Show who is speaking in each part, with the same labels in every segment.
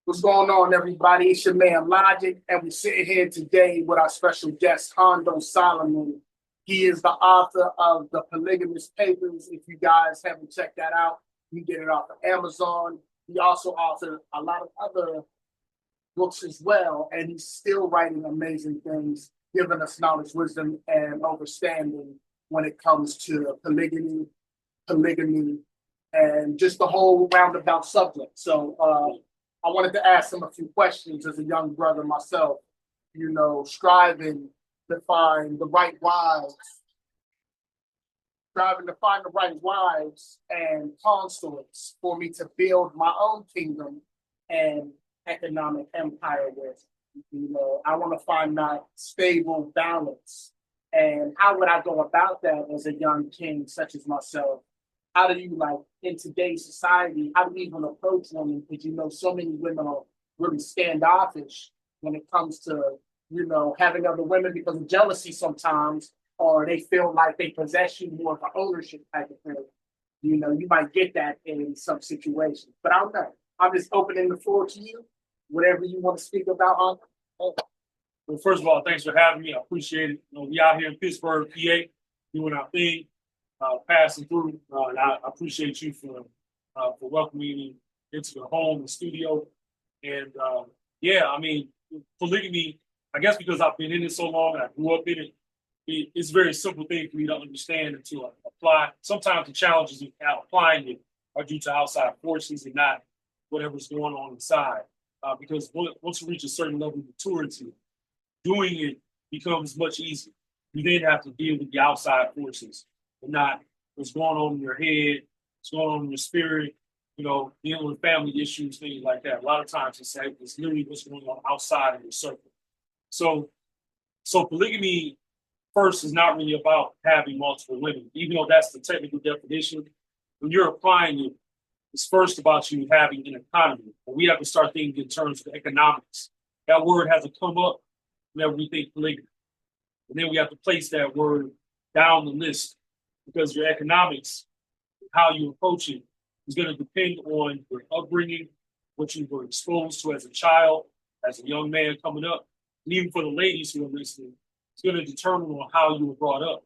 Speaker 1: What's going on, everybody? It's your man Logic, and we're sitting here today with our special guest, Hondo Solomon. He is the author of the Polygamous Papers. If you guys haven't checked that out, you can get it off of Amazon. He also authored a lot of other books as well, and he's still writing amazing things, giving us knowledge, wisdom, and understanding when it comes to polygamy, and just the whole roundabout subject. So I wanted to ask him a few questions as a young brother myself, striving to find the right wives, and consorts for me to build my own kingdom and economic empire with. I want to find that stable balance. And how would I go about that as a young king such as myself? How do you, in today's society, how do you even approach women? Because so many women are really standoffish when it comes to having other women because of jealousy sometimes, or they feel like they possess you more of an ownership type of thing. You might get that in some situations, but I don't know. I'm just opening the floor to you. Whatever you want to speak about on.
Speaker 2: Well, first of all, thanks for having me. I appreciate it. We out here in Pittsburgh, PA, doing our thing, passing through, and I appreciate you for welcoming me into the home, the studio, and polygamy. I guess because I've been in it so long and I grew up in it, it's a very simple thing for me to understand and to apply. Sometimes the challenges of applying it are due to outside forces and not whatever's going on inside. Because once you reach a certain level of maturity, doing it becomes much easier. You then have to deal with the outside forces and not what's going on in your head, what's going on in your spirit, dealing with family issues, things like that. A lot of times it's literally what's going on outside of your circle. So polygamy first is not really about having multiple women, even though that's the technical definition. When you're applying it, it's first about you having an economy. And we have to start thinking in terms of economics. That word has to come up whenever we think polygamy. And then we have to place that word down the list because your economics, how you approach it, is going to depend on your upbringing, what you were exposed to as a child, as a young man coming up. And even for the ladies who are listening, it's going to determine on how you were brought up.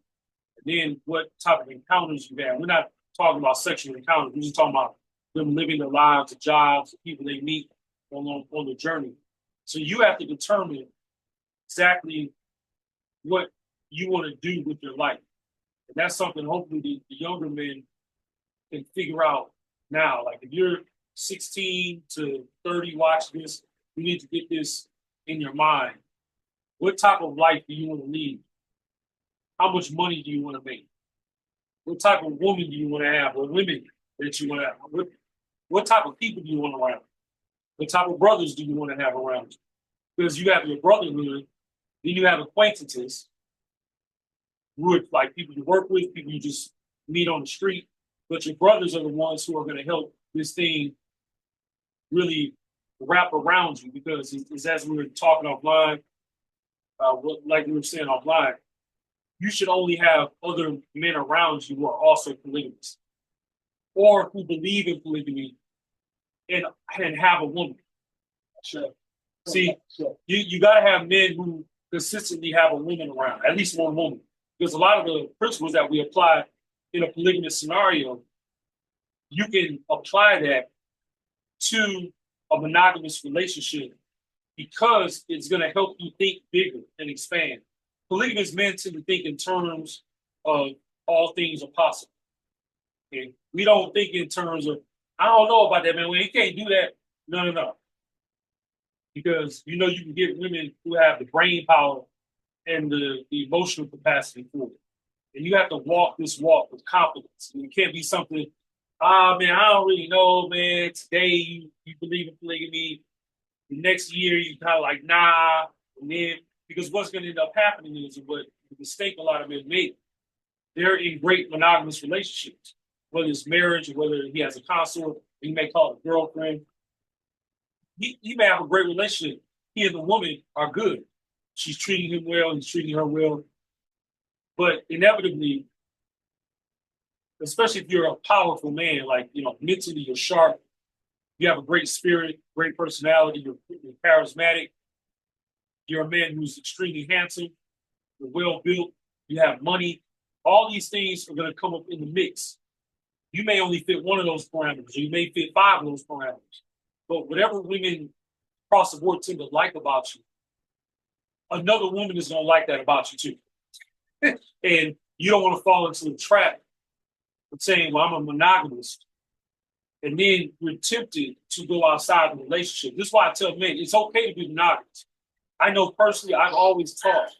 Speaker 2: And then what type of encounters you had. We're not talking about sexual encounters. We're just talking about them living their lives, the jobs, the people they meet on the journey. So you have to determine exactly what you want to do with your life. And that's something hopefully the younger men can figure out now. Like if you're 16 to 30, watch this, you need to get this in your mind. What type of life do you want to lead? How much money do you want to make? What type of woman do you want to have, or women that you want to have? What type of people do you want around? What type of brothers do you want to have around you? Because you have your brotherhood, then you have acquaintances, like people you work with, people you just meet on the street. But your brothers are the ones who are going to help this thing really wrap around you. Because it's as we were talking offline, like we were saying offline, you should only have other men around you who are also polygamous or who believe in polygamy and have a woman.
Speaker 1: Sure.
Speaker 2: See, you got to have men who consistently have a woman around, at least one woman. Because a lot of the principles that we apply in a polygamous scenario, you can apply that to a monogamous relationship because it's going to help you think bigger and expand. Polygamous men tend to think in terms of all things are possible. Okay? We don't think in terms of, I don't know about that, man. Well, you can't do that. No. Because you can get women who have the brain power and the emotional capacity for it. And you have to walk this walk with confidence. And it can't be something, man, I don't really know, man. Today you believe in polygamy. The next year you kind of like, nah. And then, because what's going to end up happening is what the mistake a lot of men make. They're in great monogamous relationships, whether it's marriage or whether he has a consort, he may call it a girlfriend. He may have a great relationship. He and the woman are good. She's treating him well, he's treating her well. But inevitably, especially if you're a powerful man, like, mentally you're sharp, you have a great spirit, great personality, you're charismatic, you're a man who's extremely handsome, you're well built, you have money. All these things are going to come up in the mix. You may only fit one of those parameters, or you may fit five of those parameters. But whatever women across the board tend to like about you, another woman is going to like that about you too. And you don't want to fall into the trap of saying, well, I'm a monogamist. And then you're tempted to go outside the relationship. This is why I tell men it's okay to be monogamous. I know personally, I've always taught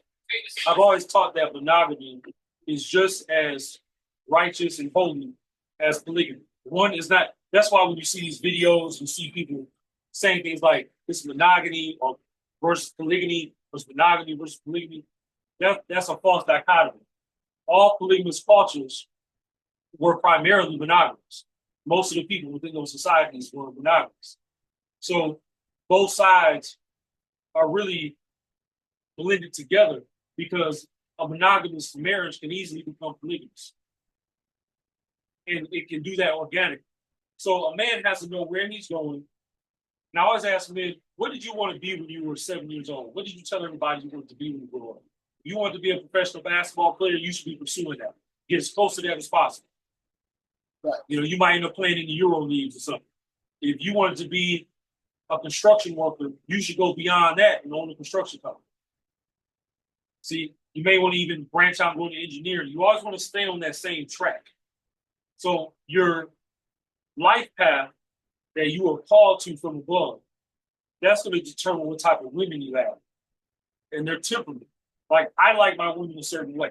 Speaker 2: that monogamy is just as righteous and holy as polygamy. One is not, that's why when you see these videos, you see people saying things like this monogamy or versus polygamy versus monogamy versus polygamy. That's a false dichotomy. All polygamous cultures were primarily monogamous. Most of the people within those societies were monogamous. So both sides are really blended together because a monogamous marriage can easily become polygamous. And it can do that organically. So a man has to know where he's going. And I always ask men, what did you want to be when you were 7 years old? What did you tell everybody you wanted to be when you grew up? If you wanted to be a professional basketball player, you should be pursuing that. Get as close to that as possible.
Speaker 1: Right.
Speaker 2: You might end up playing in the Euro leagues or something. If you wanted to be a construction worker, you should go beyond that and own a construction company. See, you may want to even branch out and go into engineering. You always want to stay on that same track. So your life path that you are called to from above, that's going to determine what type of women you have and their temperament. Like, I like my women a certain way.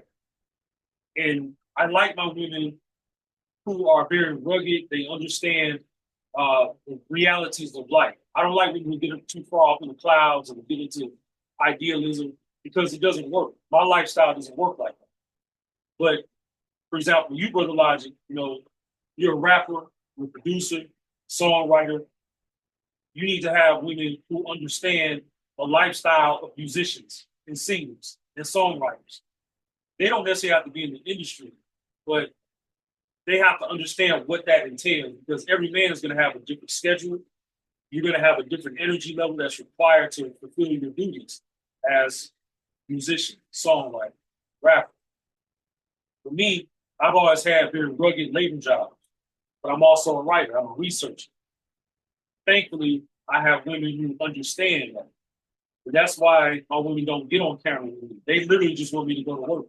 Speaker 2: And I like my women who are very rugged. They understand the realities of life. I don't like when we get too far off in the clouds and get into idealism because it doesn't work. My lifestyle doesn't work like that. But for example, you, Brother Logic, you're a rapper, you're a producer, songwriter. You need to have women who understand the lifestyle of musicians and singers and songwriters. They don't necessarily have to be in the industry, but they have to understand what that entails because every man is going to have a different schedule. You're going to have a different energy level that's required to fulfill your duties as musician, songwriter, rapper. For me, I've always had very rugged labor jobs, but I'm also a writer. I'm a researcher. Thankfully, I have women who understand that. But that's why my women don't get on camera with me. They literally just want me to go to work.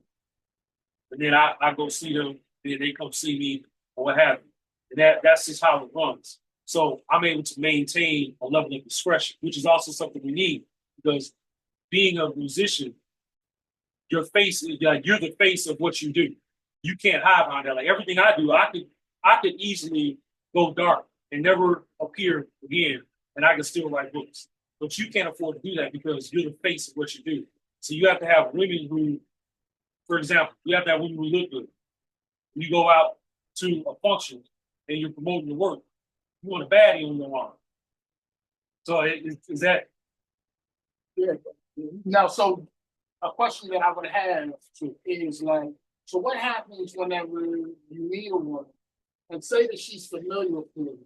Speaker 2: And then I go see them, then they come see me, or what have you. And that's just how it runs. So I'm able to maintain a level of discretion, which is also something we need because being a musician, your face is like you're the face of what you do. You can't hide behind that. Like everything I do, I could easily go dark and never appear again, and I can still write books. But you can't afford to do that because you're the face of what you do. So you have to have women who, for example, you have to have women who look good. When you go out to a function and you're promoting your work, you want a baddie on your arm. So is that?
Speaker 1: Yeah. Now, so a question that I would have is like, so what happens whenever you meet a woman and say that she's familiar with you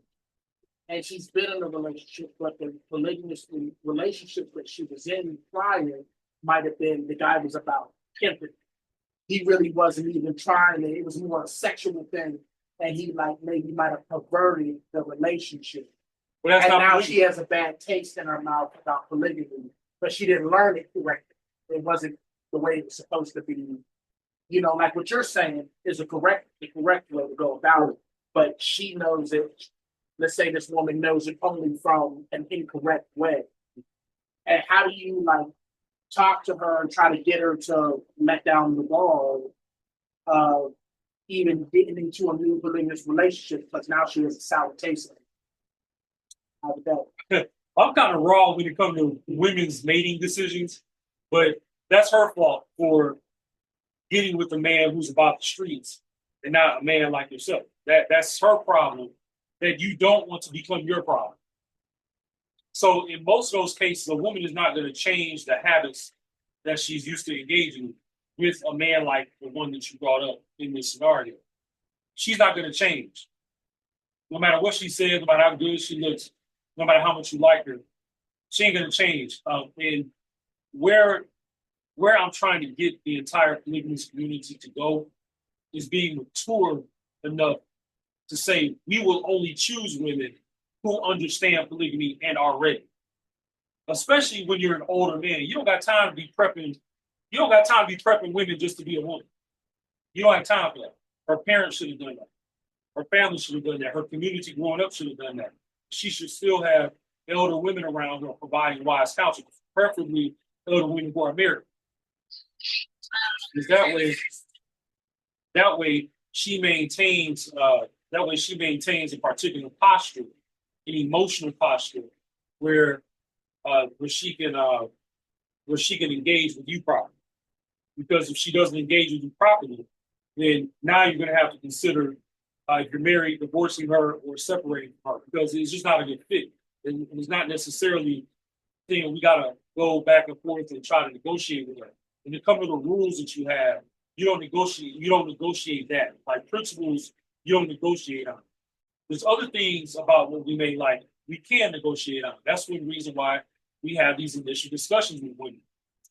Speaker 1: and she's been in a relationship, but the polygamous relationship that she was in prior might have been the guy was about pimping. He really wasn't even trying it. It was more a sexual thing. And he like maybe might have perverted the relationship.
Speaker 2: Well,
Speaker 1: and now she has a bad taste in her mouth about polygamy, but she didn't learn it correctly. It wasn't the way it was supposed to be. Like what you're saying is the correct way to go about it. But she knows it. Let's say this woman knows it only from an incorrect way. And how do you like talk to her and try to get her to let down the ball of even getting into a new polygamous relationship because now she has a sour taste in it? How would that?
Speaker 2: I'm kind of raw when it comes to women's mating decisions, but that's her fault for getting with a man who's about the streets and not a man like yourself. That's her problem that you don't want to become your problem. So in most of those cases, a woman is not going to change the habits that she's used to engaging with a man like the one that you brought up in this scenario. She's not going to change. No matter what she says, no matter how good she looks, no matter how much you like her, she ain't gonna change. And where where I'm trying to get the entire polygamous community to go is being mature enough to say we will only choose women who understand polygamy and are ready. Especially when you're an older man, you don't got time to be prepping. You don't got time to be prepping women just to be a woman. You don't have time for that. Her parents should have done that. Her family should have done that. Her community growing up should have done that. She should still have elder women around her providing wise counsel, preferably elder women who are married. Because that way she maintains a particular posture, an emotional posture where where she can engage with you properly. Because if she doesn't engage with you properly, then now you're going to have to consider if you're married, divorcing her or separating from her because it's just not a good fit. And it's not necessarily saying we got to go back and forth and try to negotiate with her. And to come to the rules that you have, you don't negotiate. You don't negotiate that. Like principles, you don't negotiate on. There's other things about what we may like we can negotiate on. That's one reason why we have these initial discussions with women,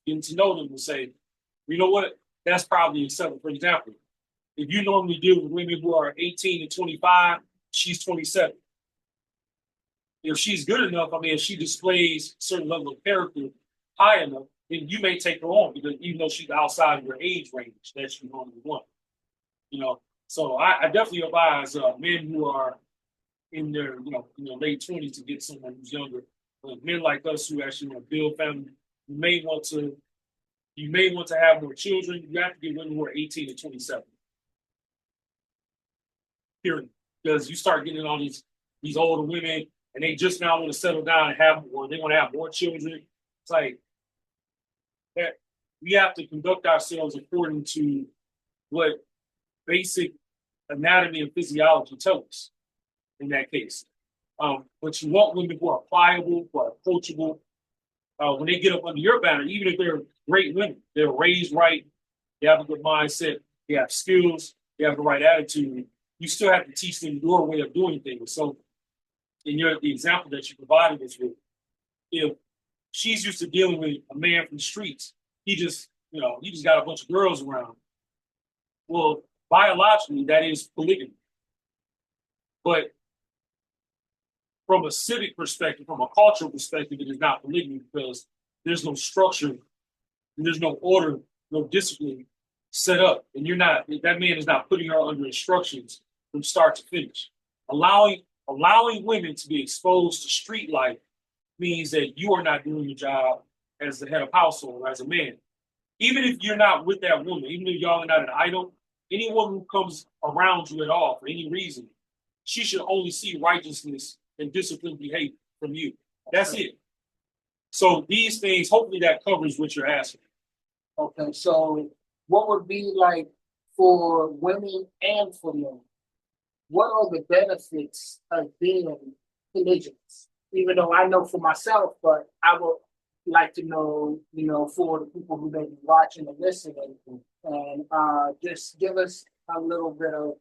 Speaker 2: getting to know them and say, you know what, that's probably acceptable. For example, if you normally deal with women who are 18 to 25, she's 27. If she's good enough, I mean, if she displays a certain level of character high enough, then you may take her on because even though she's outside of your age range that you normally want. You know, so I definitely advise men who are in their late 20s to get someone who's younger. But men like us who actually want to build family, you may want to have more children. You have to get women who are 18 to 27. Period. Because you start getting all these older women and they just now want to settle down and have more, they want to have more children. It's like that we have to conduct ourselves according to what basic anatomy and physiology tell us in that case. But you want women who are pliable, who are approachable. When they get up under your banner, even if they're great women, they're raised right, they have a good mindset, they have skills, they have the right attitude. You still have to teach them your way of doing things. So, the example that you provided us with, if she's used to dealing with a man from the streets, he just got a bunch of girls around. Well, biologically, that is polygamy. But from a civic perspective, from a cultural perspective, it is not polygamy because there's no structure, there's no order, no discipline set up, and that man is not putting her under instructions from start to finish. Allowing women to be exposed to street life means that you are not doing your job as the head of household or as a man. Even if you're not with that woman, even if y'all are not an idol, any woman who comes around you at all for any reason, she should only see righteousness and disciplined behavior from you. That's it. So these things, hopefully that covers what you're asking.
Speaker 1: Okay, so what would be like for women and for men? What are the benefits of being polygynous? Even though I know for myself, but I would like to know, for the people who may be watching and listening, and just give us a little bit of,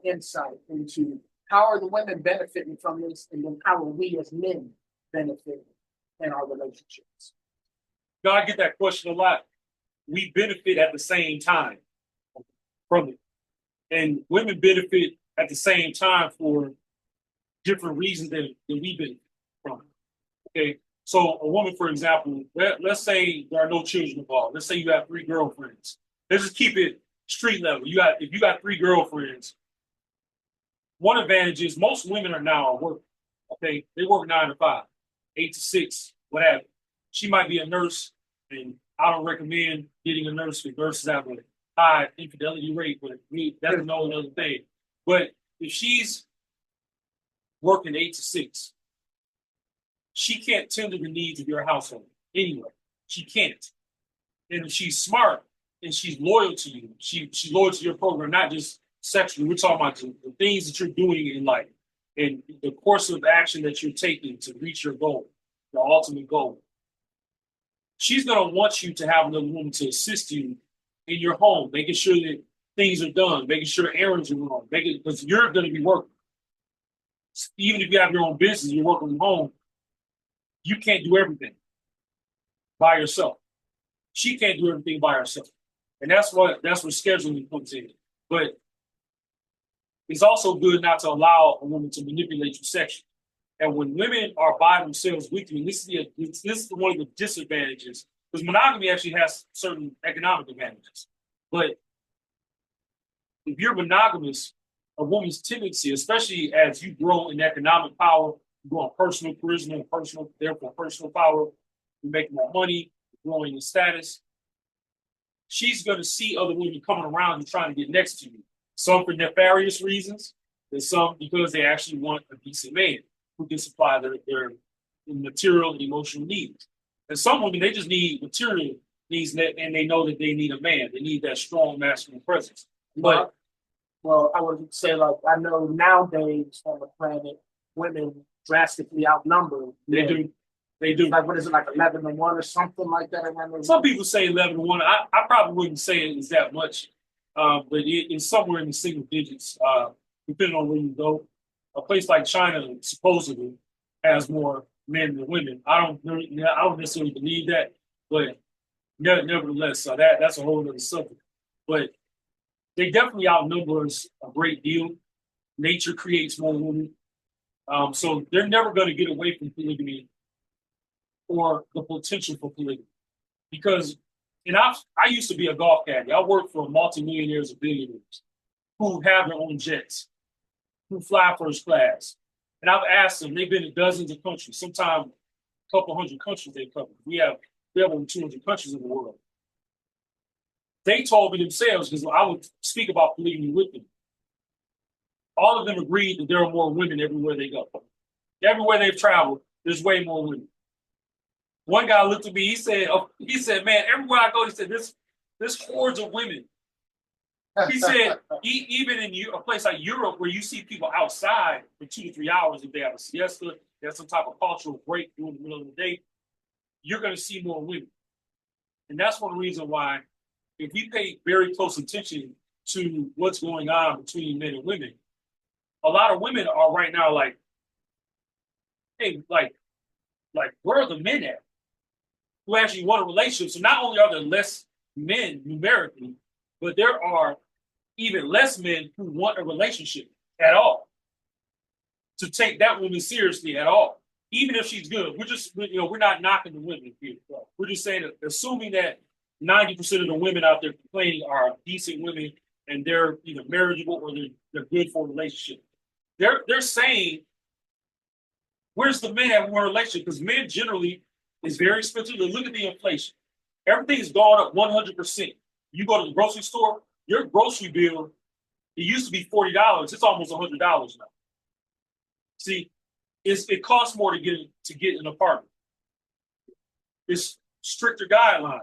Speaker 1: insight into how are the women benefiting from this, and then how are we as men benefiting in our relationships?
Speaker 2: I get that question a lot. We benefit at the same time from it. And women benefit at the same time for different reasons than we benefit from it. Okay. So a woman, for example, let's say there are no children involved. Let's say you have 3 girlfriends. Let's just keep it street level. If you got 3 girlfriends, one advantage is most women are now at work. Okay. They work 9 to 5, 8 to 6, whatever. She might be a nurse, and I don't recommend getting a nurse because nurses have a high infidelity rate, but that's another thing. But if she's working 8 to 6, she can't tend to the needs of your household anyway. She can't. And if she's smart and she's loyal to you, she's loyal to your program, not just sexually. We're talking about the things that you're doing in life and the course of action that you're taking to reach your goal, your ultimate goal. She's going to want you to have another woman to assist you in your home, making sure that things are done, making sure errands are run, because you're going to be working. Even if you have your own business, you're working from home, You can't do everything by yourself. She can't do everything by herself. And that's what scheduling comes in. But it's also good not to allow a woman to manipulate you sexually. And when women are by themselves with you, and this is one of the disadvantages, because monogamy actually has certain economic advantages. But if you're monogamous, a woman's tendency, especially as you grow in economic power, you grow in personal charisma and therefore personal power, you make more money, growing in status, she's going to see other women coming around and trying to get next to you. Some for nefarious reasons, and some because they actually want a decent man who can supply their material and emotional needs. And some women, they just need material needs, and they know that they need a man. They need that strong masculine presence. But
Speaker 1: well, I would say, like, I know nowadays on the planet, women drastically outnumber.
Speaker 2: they do. They do.
Speaker 1: Like, what is it, like 11-1 or something like that?
Speaker 2: Some people say 11-1. I probably wouldn't say it's that much, but it's somewhere in the single digits, depending on where you go. A place like China supposedly has more men than women. I don't necessarily believe that, but nevertheless, that's a whole other subject. But they definitely outnumber us a great deal. Nature creates more women, so they're never going to get away from polygamy or the potential for polygamy. Because, and I used to be a golf caddy. I worked for multimillionaires and billionaires who have their own jets, who fly first class. And I've asked them, they've been in dozens of countries, sometimes a couple hundred countries they've covered. We have over 200 countries in the world. They told me themselves, because I would speak about polygamy with them, all of them agreed that there are more women everywhere they go. Everywhere they've traveled, there's way more women. One guy looked at me. He said, man, everywhere I go, he said, this hordes of women. He said, even in a place like Europe, where you see people outside for 2 to 3 hours, if they have a siesta, they have some type of cultural break during the middle of the day, you're going to see more women. And that's one reason why, if we pay very close attention to what's going on between men and women, a lot of women are right now like, hey, like where are the men at who actually want a relationship? So not only are there less men numerically, but there are even less men who want a relationship at all, to take that woman seriously at all, even if she's good. We're not knocking the women here. We're just saying that, assuming that 90% of the women out there complaining are decent women and they're either marriageable or they're good for a relationship. They're saying, where's the men that want a relationship? Because men generally is very expensive. Look at the inflation. Everything's gone up 100%. You go to the grocery store, your grocery bill, it used to be $40. It's almost $100 now. See, it costs more to get an apartment. It's stricter guidelines.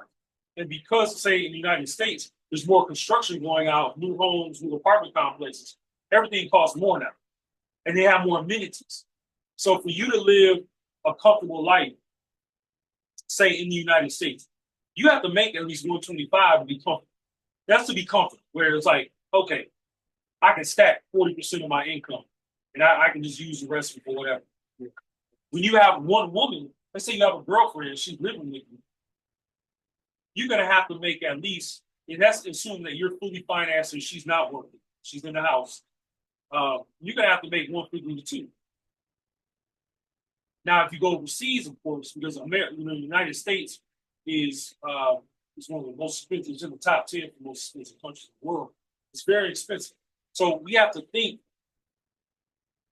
Speaker 2: And because, say, in the United States, there's more construction going out, new homes, new apartment complexes, everything costs more now. And they have more amenities. So for you to live a comfortable life, say in the United States, you have to make at least 125 to be comfortable. That's to be comfortable, where it's like, okay, I can stack 40% of my income and I can just use the rest of it for whatever. When you have one woman, let's say you have a girlfriend, she's living with you, you're going to have to make at least, and that's assuming that you're fully financed and she's not working, she's in the house, you're going to have to make 152. Now, if you go overseas, of course, because America, the United States is one of the most expensive, it's in the top 10 for most expensive countries in the world. It's very expensive. So we have to think,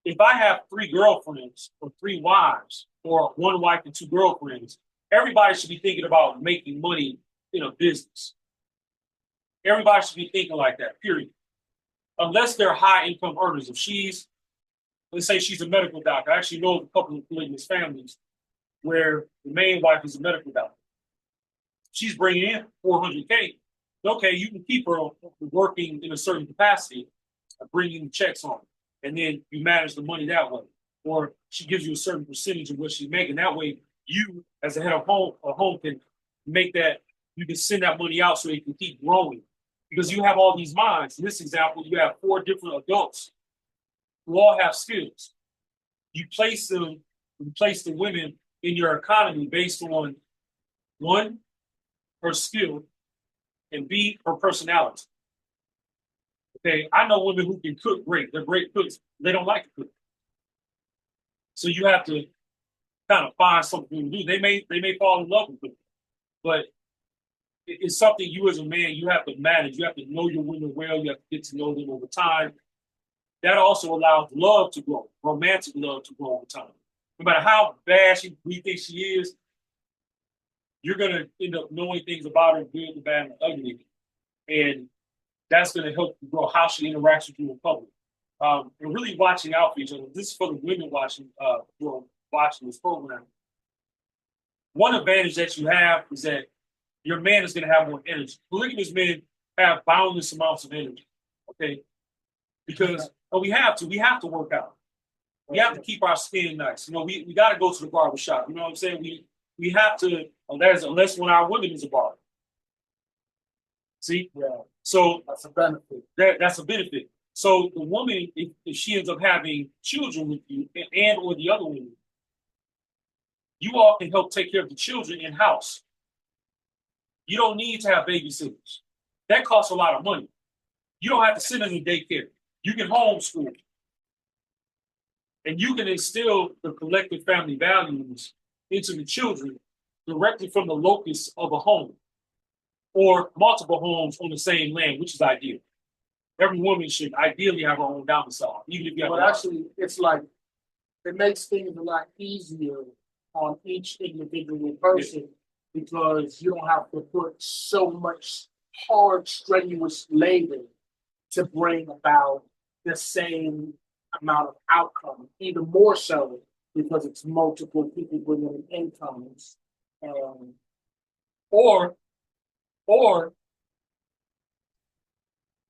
Speaker 2: if I have 3 girlfriends or 3 wives or 1 wife and 2 girlfriends, everybody should be thinking about making money in a business. Everybody should be thinking like that, period. Unless they're high income earners. If let's say she's a medical doctor. I actually know of a couple of polygamous families where the main wife is a medical doctor. She's bringing in $400K. Okay, you can keep her working in a certain capacity, bringing checks on, and then you manage the money that way. Or she gives you a certain percentage of what she's making. That way, you, as a head of home can make that, you can send that money out so it can keep growing. Because you have all these minds. In this example, you have 4 different adults who all have skills. You place the women in your economy based on one, her skill, and B, her personality. Okay, I know women who can cook great. They're great cooks. They don't like to cook. So you have to kind of find something to do. They may fall in love with it, but it's something you as a man you have to manage. You have to know your women well. You have to get to know them over time. That also allows love to grow, romantic love to grow over time. No matter how bad we think she is, you're gonna end up knowing things about her, good, the bad, and the ugly, and that's gonna help you grow how she interacts with you in public. And really watching out for each other. This is for the women watching this program. One advantage that you have is that your man is going to have more energy. Polygamous men have boundless amounts of energy, okay? Because we have to work out. We have to keep our skin nice. We got to go to the barber shop. You know what I'm saying? We have to, unless when our women is a barber. See?
Speaker 1: Yeah.
Speaker 2: So
Speaker 1: that's a benefit.
Speaker 2: That's a benefit. So the woman, if she ends up having children with you and or the other woman, you all can help take care of the children in house. You don't need to have babysitters. That costs a lot of money. You don't have to send them to daycare. You can homeschool. And you can instill the collective family values into the children directly from the locus of a home or multiple homes on the same land, which is ideal. Every woman should ideally have her own domicile, even if you have.
Speaker 1: But actually, it's like it makes things a lot easier on each individual person because you don't have to put so much hard, strenuous labor to bring about the same amount of outcome, even more so because it's multiple people bringing in incomes,
Speaker 2: or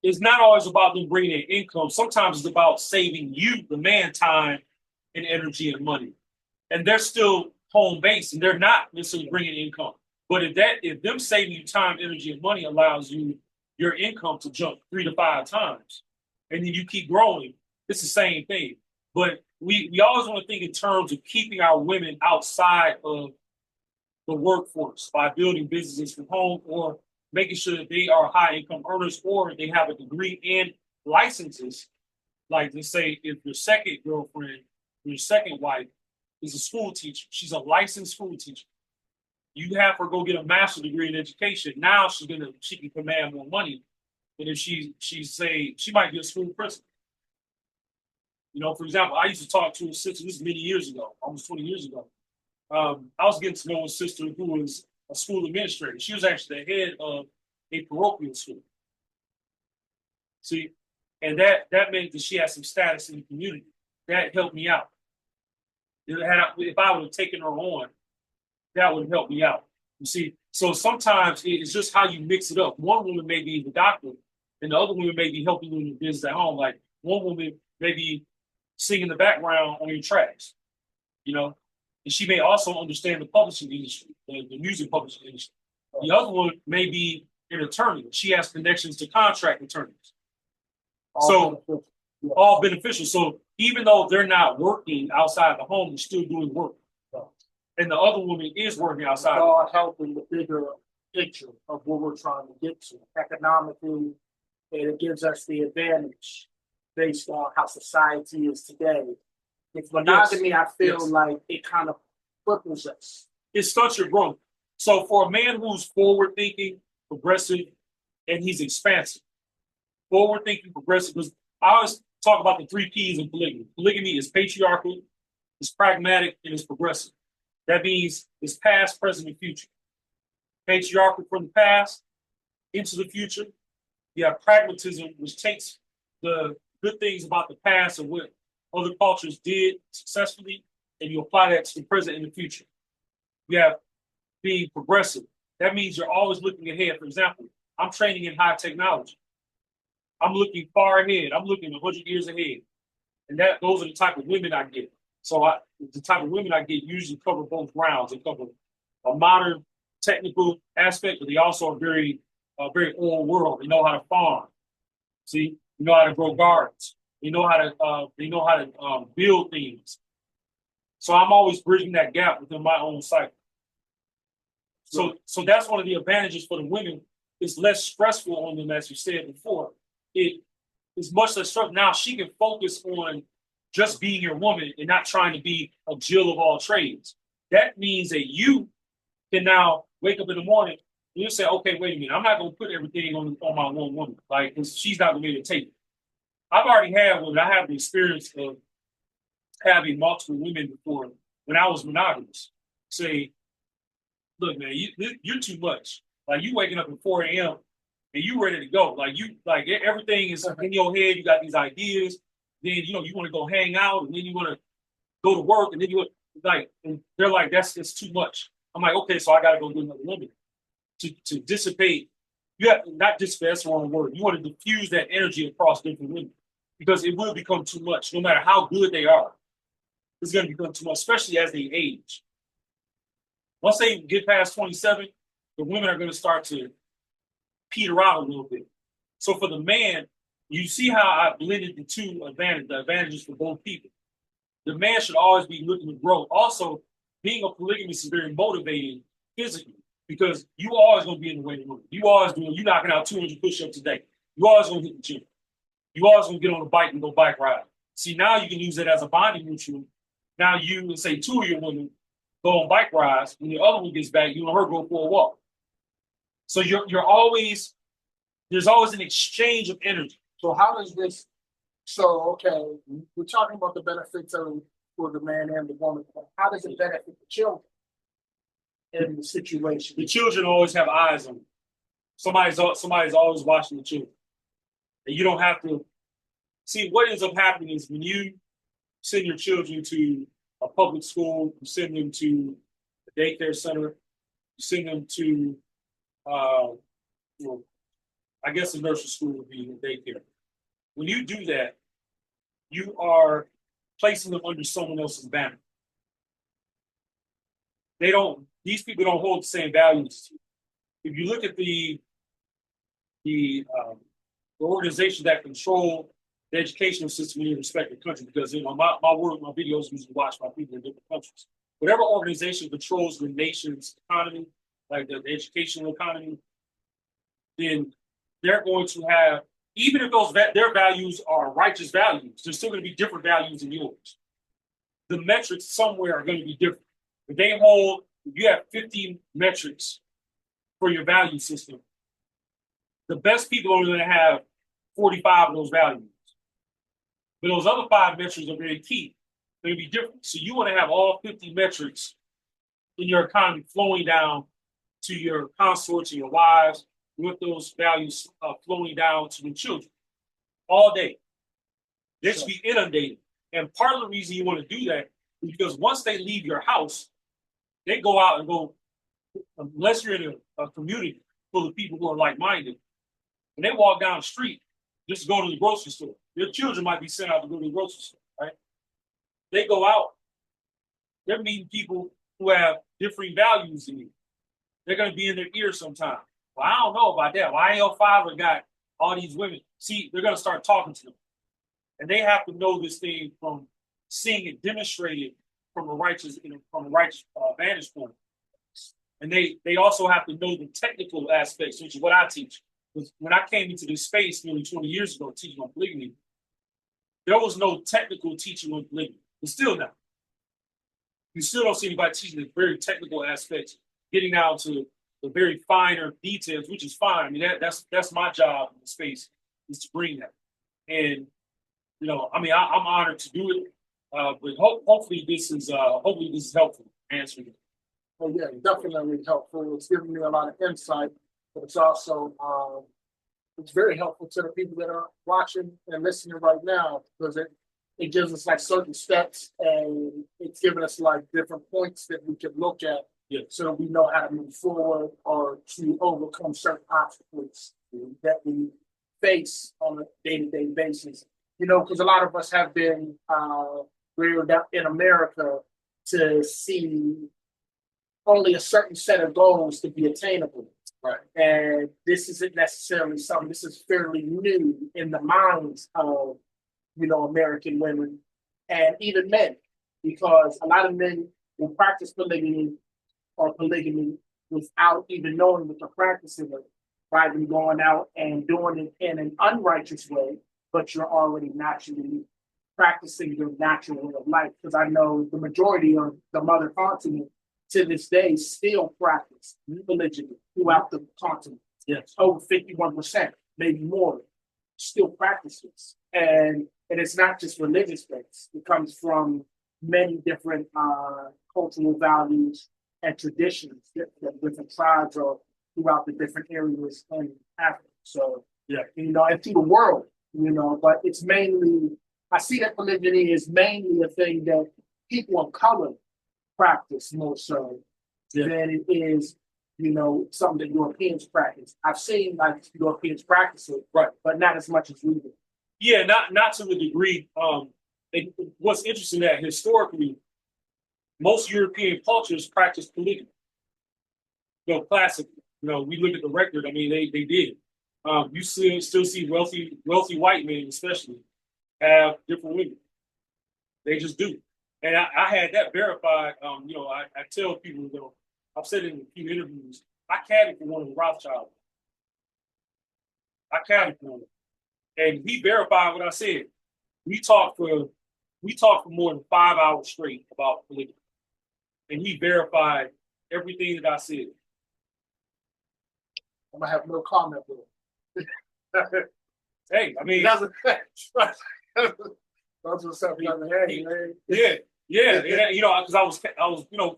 Speaker 2: it's not always about them bringing in income. Sometimes it's about saving you, the man, time and energy and money. And they're still home based and they're not necessarily bringing income. But if them saving you time, energy, and money allows your income to jump 3 to 5 times, and then you keep growing, it's the same thing. But we always want to think in terms of keeping our women outside of the workforce by building businesses from home or making sure that they are high income earners or they have a degree and licenses. Like, let's say if your second girlfriend, your second wife is a school teacher, she's a licensed school teacher. You have her go get a master's degree in education. Now she can command more money than if she might be a school principal. For example, I used to talk to a sister, this is many years ago, almost 20 years ago. I was getting to know a sister who was a school administrator. She was actually the head of a parochial school. See, and that meant that she had some status in the community. That helped me out. If I would have taken her on, that would have helped me out. You see, so sometimes it's just how you mix it up. One woman may be the doctor, and the other woman may be helping you in your business at home. Like one woman may be singing in the background on your tracks, and she may also understand the publishing industry, the music publishing industry. The other one may be an attorney. She has connections to contract attorneys. All beneficial. So even though they're not working outside the home, they're still doing work. And the other woman is working outside.
Speaker 1: It's all helping the bigger picture of what we're trying to get to economically, and it gives us the advantage based on how society is today. With monogamy, I feel like it kind of cripples us.
Speaker 2: It stunts your growth. So for a man who's forward-thinking, progressive, and he's expansive, forward-thinking, progressive, because I always talk about the 3 P's in polygamy. Polygamy is patriarchal, it's pragmatic, and it's progressive. That means it's past, present, and future. Patriarchal from the past into the future. You have pragmatism, which takes the good things about the past and what other cultures did successfully, and you apply that to the present and the future. You have being progressive. That means you're always looking ahead. For example, I'm training in high technology. I'm looking far ahead. I'm looking 100 years ahead. And those are the type of women I get. So the type of women I get usually cover both grounds. They cover a modern technical aspect, but they also are very old world. They know how to farm. See, they know how to grow gardens. They know how to build things. So I'm always bridging that gap within my own cycle. So that's one of the advantages for the women. It's less stressful on them, as you said before. It is much less stressful. Now she can focus on just being your woman and not trying to be a Jill of all trades. That means that you can now wake up in the morning and you say, okay, wait a minute, I'm not going to put everything on my one woman, like, because she's not going to be able to take it. I've already had one. I have the experience of having multiple women before when I was monogamous. Say, look, man, you're too much. Like, you waking up at 4 a.m. and you ready to go. Like everything is in your head. You got these ideas. Then, you want to go hang out, and then you want to go to work, and then and they're like, that's too much. I'm like, okay, so I got to go get another woman to dissipate. You have not dissipate, that's the wrong word. You want to diffuse that energy across different women because it will become too much. No matter how good they are, it's going to become too much, especially as they age. Once they get past 27, the women are going to start to peter out a little bit. So for the man, you see how I blended the advantages for both people. The man should always be looking to grow. Also, being a polygamist is very motivating physically because you always going to be in the weight room. You knocking out 200 push-ups a day. You always going to hit the gym. You always going to get on a bike and go bike ride. See, now you can use it as a bonding ritual. Now you, let's say 2 of your women go on bike rides. When the other one gets back, you and her go for a walk. So there's always an exchange of energy.
Speaker 1: So how does this? So okay, we're talking about the benefits for the man and the woman. How does it benefit the children in the situation?
Speaker 2: The children always have eyes on them. Somebody's always watching the children, and you don't have to see what ends up happening is when you send your children to a public school, you send them to a daycare center, you send them to, I guess a nursery school would be a daycare. When you do that, you are placing them under someone else's banner. These people don't hold the same values. If you look at the organizations that control the educational system in your respective country, because my work, my videos usually watched by people in different countries. Whatever organization controls the nation's economy, like the educational economy, then they're going to have, even if their values are righteous values, there's still going to be different values than yours. The metrics somewhere are going to be different. If you have 50 metrics for your value system, the best people are going to have 45 of those values. But those other 5 metrics are very key. They're going to be different. So you want to have all 50 metrics in your economy flowing down to your consorts and your wives, with those values flowing down to the children all day. They should be inundated. And part of the reason you want to do that is because once they leave your house, they go out and go, unless you're in a community full of people who are like-minded, and they walk down the street just to go to the grocery store. Their children might be sent out to go to the grocery store, right? They go out, they're meeting people who have differing values than you. They're going to be in their ear sometime. Well, I don't know about that. Why your father got all these women? See, they're going to start talking to them. And they have to know this thing from seeing it demonstrated from a righteous vantage point. And they also have to know the technical aspects, which is what I teach. Because when I came into this space nearly 20 years ago teaching on polygamy, there was no technical teaching on polygamy. It's still not. You still don't see anybody teaching the very technical aspects, getting down to the very finer details, which is fine. I mean, that's my job in the space, is to bring that. And I'm honored to do it. But hopefully this is helpful answering it.
Speaker 1: Well, yeah, definitely helpful. It's giving me a lot of insight, but it's also it's very helpful to the people that are watching and listening right now, because it gives us like certain steps, and it's giving us like different points that we can look at.
Speaker 2: Yeah.
Speaker 1: So that we know how to move forward or to overcome certain obstacles that we face on a day-to-day basis. Because a lot of us have been reared up in America to see only a certain set of goals to be attainable.
Speaker 2: Right.
Speaker 1: And this isn't necessarily something, this is fairly new in the minds of, American women and even men. because a lot of men will practice polygamy without even knowing what they're practicing it, rather than going out and doing it in an unrighteous way, but you're already naturally practicing your natural way of life. Because I know the majority of the mother continent to this day still practice polygyny throughout the continent.
Speaker 2: Yes.
Speaker 1: Over 51%, maybe more, still practices. And it's not just religious based. It comes from many different cultural values and traditions that different tribes are throughout the different areas in Africa. So,
Speaker 2: Yeah.
Speaker 1: and through the world, but it's mainly, I see that polygyny is mainly a thing that people of color practice more so than it is, something that Europeans practice. I've seen like Europeans practice it,
Speaker 2: Right.
Speaker 1: but not as much as we do.
Speaker 2: Yeah, not to the degree. What's interesting that historically, most European cultures practice polygamy. Classically, we look at the record. I mean, they did. You still see wealthy white men, especially, have different women. They just do. And I had that verified. I tell people, I've said in a few interviews, I caddied for one of the Rothschilds. I caddied for him, and he verified what I said. We talked for more than 5 hours straight about polygamy, and he verified everything that I said.
Speaker 1: I'm gonna have no comment with it.
Speaker 2: Hey, I mean,
Speaker 1: that's what's up.
Speaker 2: Yeah, because I was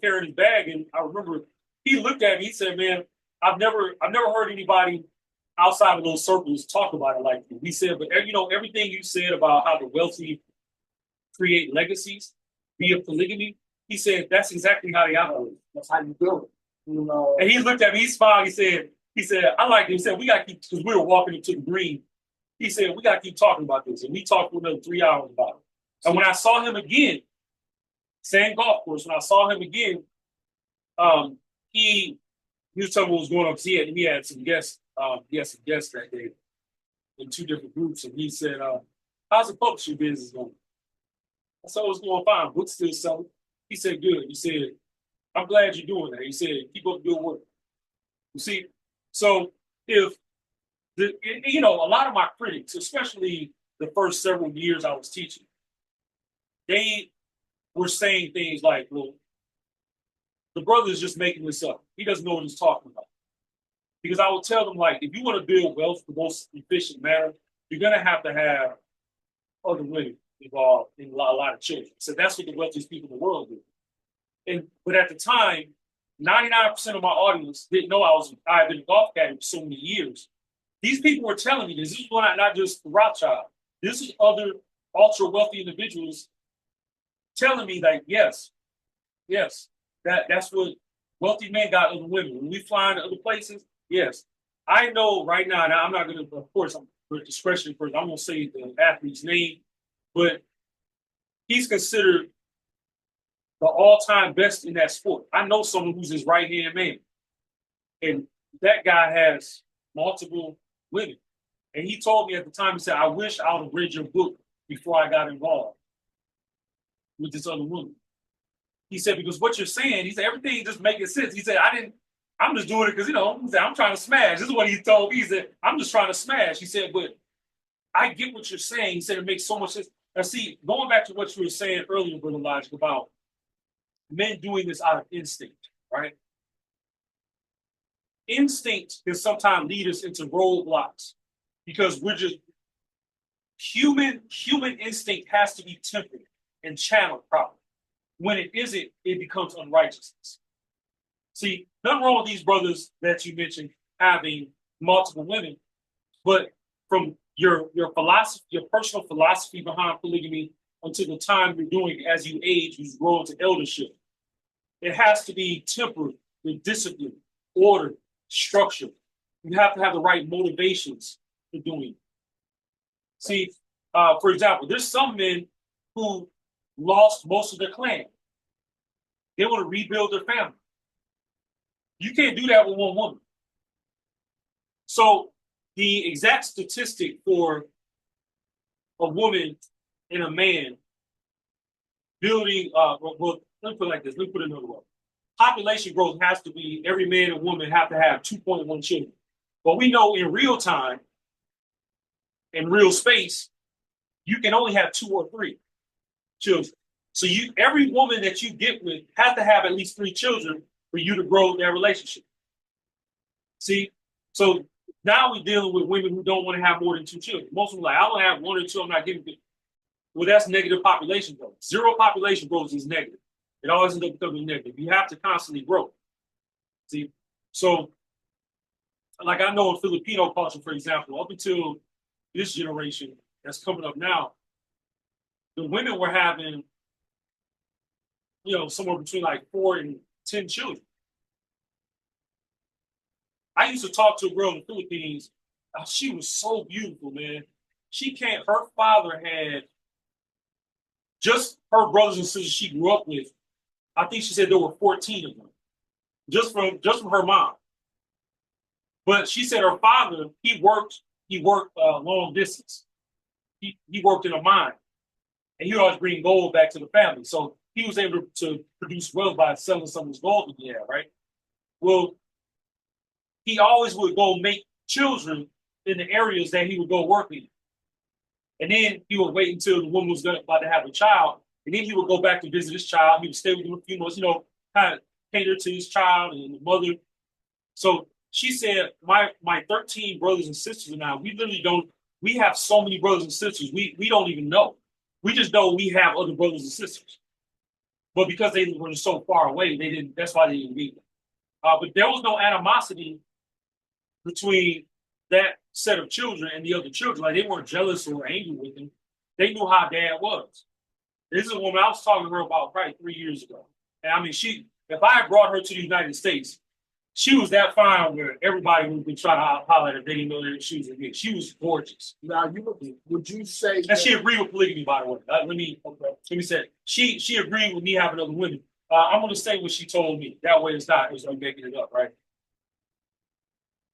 Speaker 2: carrying his bag, and I remember he looked at me. He said, "Man, I've never heard anybody outside of those circles talk about it like you." He said, "But everything you said about how the wealthy create legacies via polygamy," he said, "That's exactly how they operate.
Speaker 1: That's how you do it."
Speaker 2: And he looked at me. He smiled. He said, "I like it." He said, "We got to keep," because we were walking into the green. He said, "We got to keep talking about this," and we talked for another 3 hours about it. And when I saw him again, same golf course, when I saw him again, he was telling me what was going on because he had some guests. He had some guests that day in two different groups, and he said, "How's the publishing business going?" I said, "It's going fine. Books still selling." He said, "Good." He said, "I'm glad you're doing that." He said, "Keep up the good work." You see, so if a lot of my critics, especially the first several years I was teaching, they were saying things like, "Well, the brother is just making this up. He doesn't know what he's talking about." Because I would tell them, like, if you want to build wealth the most efficient manner, you're going to have other women involved in a lot of children. So that's what the wealthiest people in the world do. But at the time, 99% of my audience didn't know I had been a golf caddy for so many years. These people were telling me this. This is not just Rothschild. This is other ultra wealthy individuals telling me that yes, that's what wealthy men got other women. When we fly into other places, yes. I know right now, and I'm not going to, of course, I'm for discretion first. I'm going to say the athlete's name, but he's considered the all-time best in that sport. I know someone who's his right-hand man, and that guy has multiple women. And he told me at the time, he said, "I wish I would have read your book before I got involved with this other woman." He said, "Because what you're saying," he said, "everything just making sense." He said, I'm just doing it because, I'm trying to smash. This is what he told me. He said, "I'm just trying to smash." He said, "But I get what you're saying." He said, "It makes so much sense." Now, see, going back to what you were saying earlier, Brother Logic, about men doing this out of instinct, right? Instinct can sometimes lead us into roadblocks because we're just human instinct has to be tempered and channeled properly. When it isn't, it becomes unrighteousness. See, nothing wrong with these brothers that you mentioned having multiple women, but from your philosophy, your personal philosophy behind polygamy until the time you're doing it as you age, you grow into eldership. It has to be tempered with discipline, order, structure. You have to have the right motivations for doing it. See, for example, there's some men who lost most of their clan. They want to rebuild their family. You can't do that with one woman. So the exact statistic for a woman and a man building, well, let me put it like this. Let me put it another way. Population growth has to be every man and woman have to have 2.1 children. But we know in real time, in real space, you can only have 2 or 3 children. So every woman that you get with has to have at least 3 children for you to grow their relationship. See, so now we're dealing with women who don't want to have more than 2 children. Most of them are like, I want to have 1 or 2. I'm not giving it. Well, that's negative population growth. Zero population growth is negative. It always ends up becoming negative. You have to constantly grow. See, so like I know in Filipino culture, for example, up until this generation that's coming up now, the women were having, somewhere between like 4 and 10 children. I used to talk to a girl in the Philippines. She was so beautiful, man. Her father had just her brothers and sisters she grew up with. I think she said there were 14 of them, just from her mom. But she said her father, he worked long distance. He worked in a mine, and he would always bring gold back to the family. So he was able to produce wealth by selling some of his gold that he had, right? Well, he always would go make children in the areas that he would go work in. And then he would wait until the woman was about to have a child. And then he would go back to visit his child. He would stay with him a few months, kind of cater to his child and the mother. So she said, my 13 brothers and sisters and I, we have so many brothers and sisters, we don't even know. We just know we have other brothers and sisters. But because they were so far away, that's why they didn't meet them. But there was no animosity between that set of children and the other children. Like, they weren't jealous or angry with him. They knew how dad was. This is a woman I was talking to her about probably 3 years ago. And I mean, if I had brought her to the United States, she was that fine where everybody would be trying to holler at her. They didn't know that she was a bitch. She was gorgeous.
Speaker 1: Now, would you say
Speaker 2: and she agreed with polygamy, by the way? Let me say it. She agreed with me having other women. I'm going to say what she told me. That way it's not I'm making it up, right?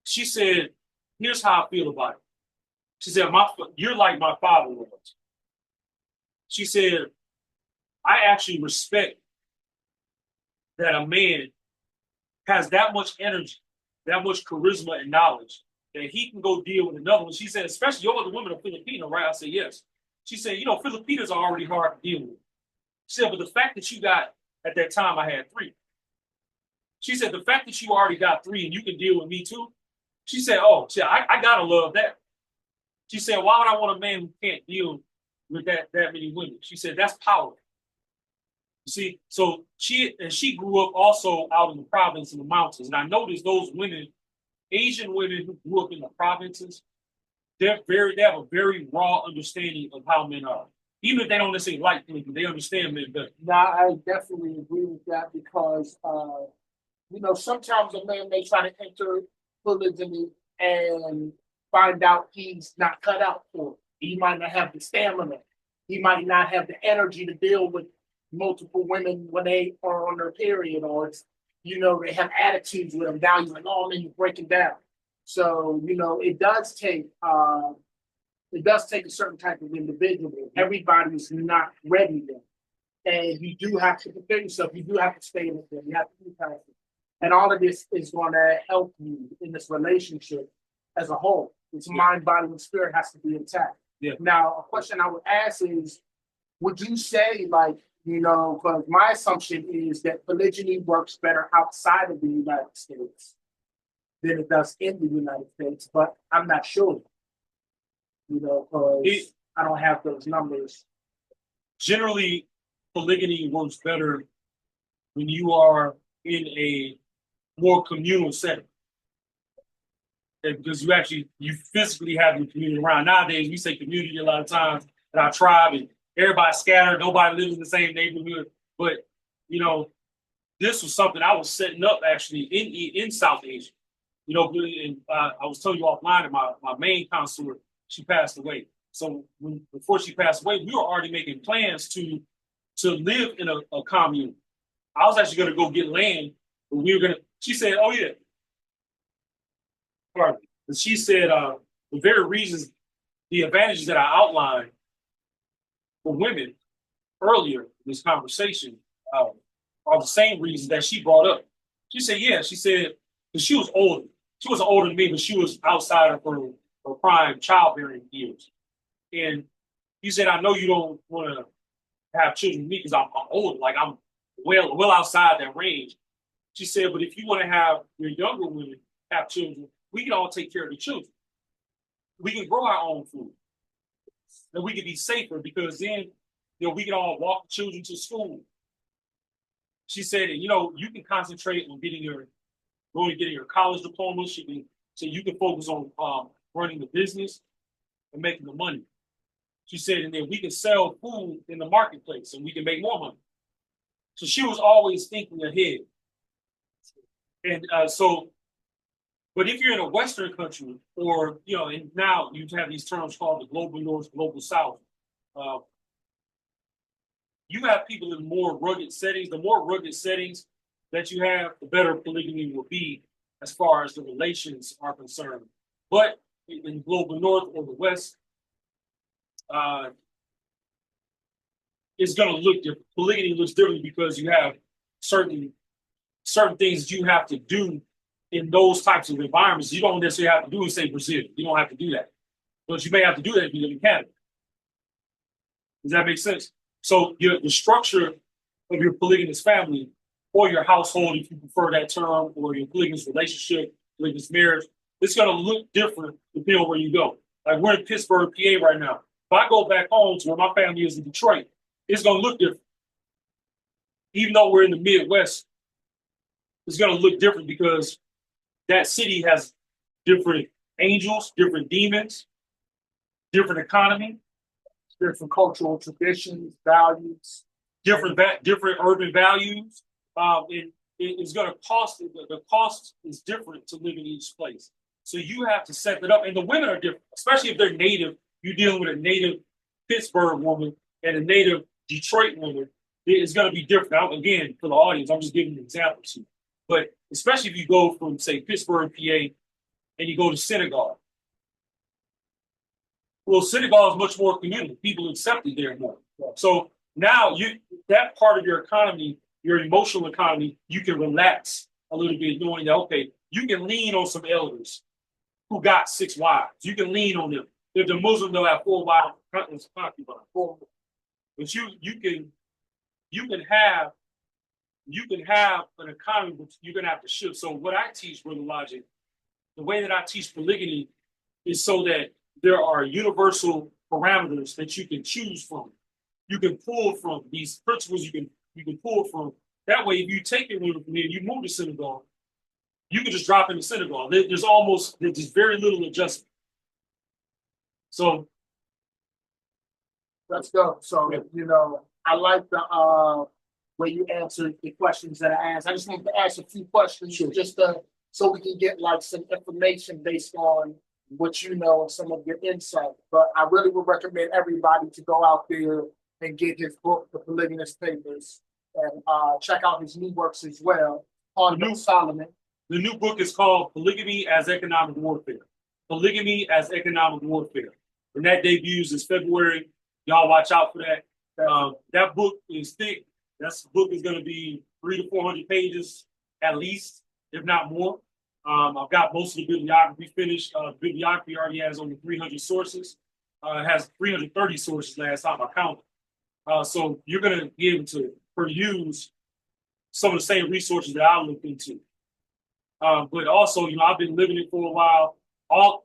Speaker 2: She said, here's how I feel about it. She said, you're like my father was. She said, I actually respect that a man has that much energy, that much charisma and knowledge that he can go deal with another one. She said, especially your other women are Filipino, right? I said, yes. She said, Filipinos are already hard to deal with. She said, but the fact that you got, at that time I had 3. She said, the fact that you already got 3 and you can deal with me too. She said, I gotta love that. She said, why would I want a man who can't deal with that many women? She said, that's power. See, so she grew up also out in the province in the mountains. And I noticed those women, Asian women who grew up in the provinces, they have a very raw understanding of how men are. Even if they don't necessarily like them, they understand men better.
Speaker 1: Now, I definitely agree with that because, sometimes a man may try to enter polygyny and find out he's not cut out for it. He might not have the stamina. He might not have the energy to deal with multiple women when they are on their period, or they have attitudes with them. Now you're like, oh man, you're breaking down. So it does take a certain type of individual. Everybody's not ready yet, and you do have to prepare yourself. You do have to stay with them. You have to be patient, and all of this is going to help you in this relationship as a whole. It's mind, body, and spirit has to be intact.
Speaker 2: Yeah.
Speaker 1: Now, a question I would ask is, would you say, because my assumption is that polygyny works better outside of the United States than it does in the United States, but I'm not sure, because I don't have those numbers.
Speaker 2: Generally, polygyny works better when you are in a more communal setting. Because you physically have your community around. Nowadays, we say community a lot of times in our tribe, and everybody's scattered, nobody lives in the same neighborhood. But, this was something I was setting up actually in South Asia. And I was telling you offline that my main counselor, she passed away. So before she passed away, we were already making plans to live in a commune. I was actually going to go get land, but she said, oh yeah. And she said, the very reasons, the advantages that I outlined for women earlier, this conversation are the same reasons that she brought up. She said, yeah, she said, because she was older. She wasn't older than me, but she was outside of her prime childbearing years. And he said, I know you don't want to have children with me because I'm older, like I'm well outside that range. She said, but if you want to have your younger women have children, we can all take care of the children. We can grow our own food. And we can be safer because then, we can all walk the children to school. She said, you can concentrate on getting your college diploma. So you can focus on running the business and making the money. She said, and then we can sell food in the marketplace and we can make more money. So she was always thinking ahead. And but if you're in a Western country or, and now you have these terms called the global North, global South, you have people in more rugged settings. The more rugged settings that you have, the better polygamy will be as far as the relations are concerned. But in global North or the West, it's going to look different. Polygamy looks different because you have certain things that you have to do in those types of environments. You don't necessarily have to do in, say, Brazil. You don't have to do that. But you may have to do that if you live in Canada. Does that make sense? So the structure of your polygamous family or your household, if you prefer that term, or your polygamous relationship, polygamous marriage, it's going to look different depending on where you go. Like we're in Pittsburgh, PA right now. If I go back home to where my family is in Detroit, it's going to look different. Even though we're in the Midwest, it's going to look different because that city has different angels, different demons, different economy,
Speaker 1: different cultural traditions, values,
Speaker 2: different urban values. It's going to cost. The cost is different to live in each place. So you have to set it up, and the women are different, especially if they're native. You're dealing with a native Pittsburgh woman and a native Detroit woman. It's going to be different. Now, again, for the audience, I'm just giving you examples here. But especially if you go from, say, Pittsburgh, PA, and you go to Senegal. Well, Senegal is much more communal. People accept it there more. So now that part of your economy, your emotional economy, you can relax a little bit, knowing that, okay, you can lean on some elders who got 6 wives. You can lean on them. If they're Muslim, they'll have 4 wives, concubines. But you can have an economy, but you're gonna have to shift. So what I teach, Brother Logic, the way that I teach polygamy is so that there are universal parameters that you can choose from. You can pull from these principles. You can pull from. That way, if you take your women from here, you move to Senegal, you can just drop into Senegal. There's very little adjustment. So
Speaker 1: let's go. So I like the way you answered the questions that I asked. I just want to ask a few questions just so we can get like some information based on what you know and some of your insight. But I really would recommend everybody to go out there and get his book, The Polygamous Papers, and check out his new works as well. Hondo Solomon.
Speaker 2: The new book is called Polygamy as Economic Warfare. Polygamy as Economic Warfare. And that debuts this February. Y'all watch out for that. That book is thick. That book is going to be 300 to 400 pages at least, if not more. I've got most of the bibliography finished. Bibliography already has over 300 sources. It has 330 sources last time I counted. So you're going to be able to peruse some of the same resources that I looked into. But also, I've been living it for a while. All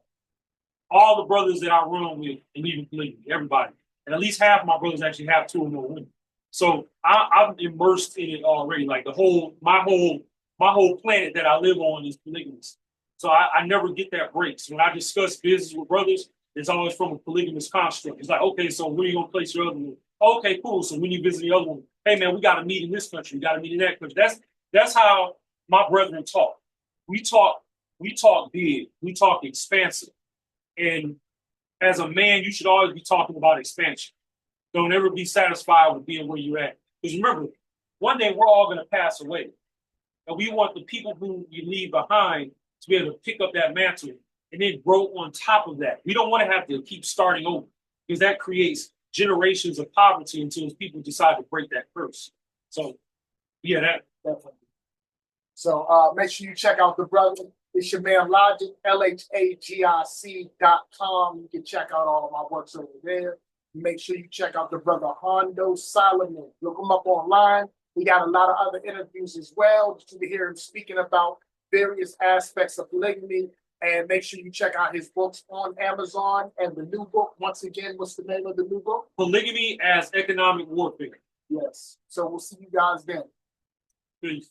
Speaker 2: the brothers that I run with believe in polygamy, everybody. And at least half of my brothers actually have 2 or more women. So I'm immersed in it already. Like my whole planet that I live on is polygamous. So I never get that break. So when I discuss business with brothers, it's always from a polygamous construct. It's like, okay, so when are you gonna place your other one? Okay, cool. So when you visit the other one, hey man, we got to meet in this country. We got to meet in that country. That's how my brethren talk. We talk big. We talk expansive. And as a man, you should always be talking about expansion. Don't ever be satisfied with being where you're at. Because remember, one day we're all going to pass away. And we want the people who you leave behind to be able to pick up that mantle and then grow on top of that. We don't want to have to keep starting over because that creates generations of poverty until people decide to break that curse. So, yeah, that
Speaker 1: Definitely. So make sure you check out the brother. It's your man Logic, LHAGIC.com. You can check out all of my works over there. Make sure you check out the brother Hondo Solomon. Look him up online. We got a lot of other interviews as well. You can hear him speaking about various aspects of polygamy. And make sure you check out his books on Amazon and the new book. Once again, what's the name of the new book?
Speaker 2: Polygamy as Economic Warfare.
Speaker 1: Yes. So we'll see you guys then.
Speaker 2: Peace.